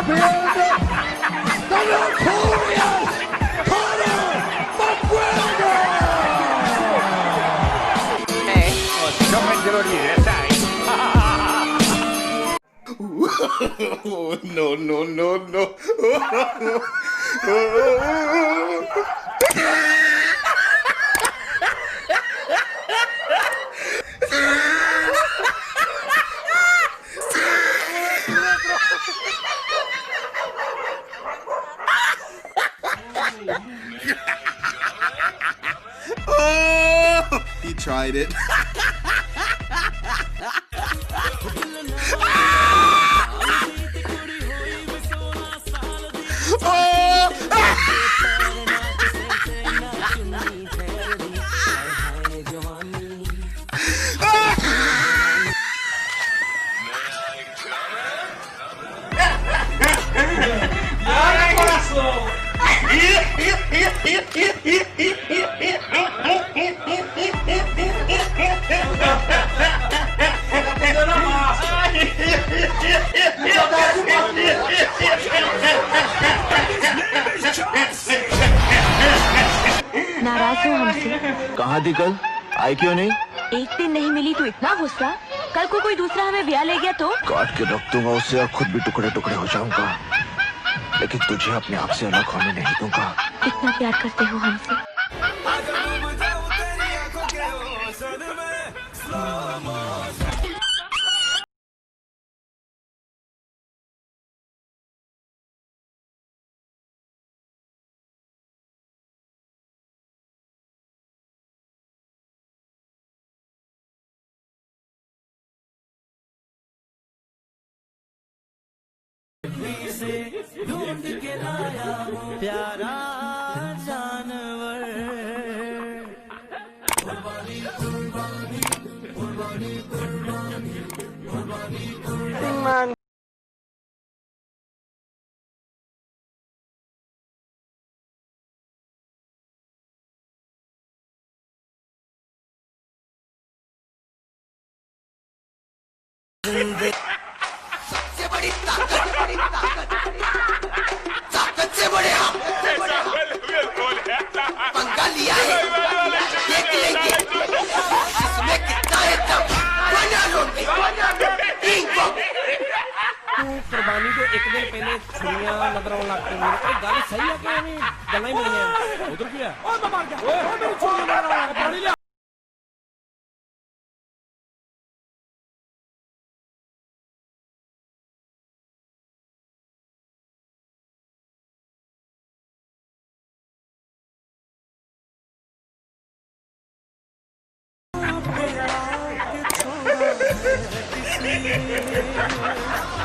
the notorious Conor McGregor! Non me lo dire, sai? No, no, no, no. Oh, he tried it. नाराज हो हमसे? कहाँ थी कल? आई क्यों नहीं? एक दिन नहीं मिली तो इतना गुस्सा? कल को कोई दूसरा हमें ब्याह ले गया तो? काट के रख दूंगा उससे और खुद भी टुकड़े टुकड़े हो जाऊंगा, लेकिन तुझे अपने आप से अलग होने नहीं दूंगा। इतना प्यार करते हो हमसे? ढूंढ के लाया प्यारा जानवर। कुर्बानी कुर्बानी कुर्बानी कुर्बानी कुर्बानी कुर्बानी। सबसे बड़ी ताकत से बड़े हम पंगा लिया है, देख लेंगे इसमें कितना है दम। बना लोगे कुर्बानी को एक दिन पहले छुरियां नजरों लगती मेरे गल सही है कि नहीं गल्ला ही मिली उधर की है ओ मैं मार गया ओ मेरी छुरी मार रहा है पानी ले छोड़ा है किसी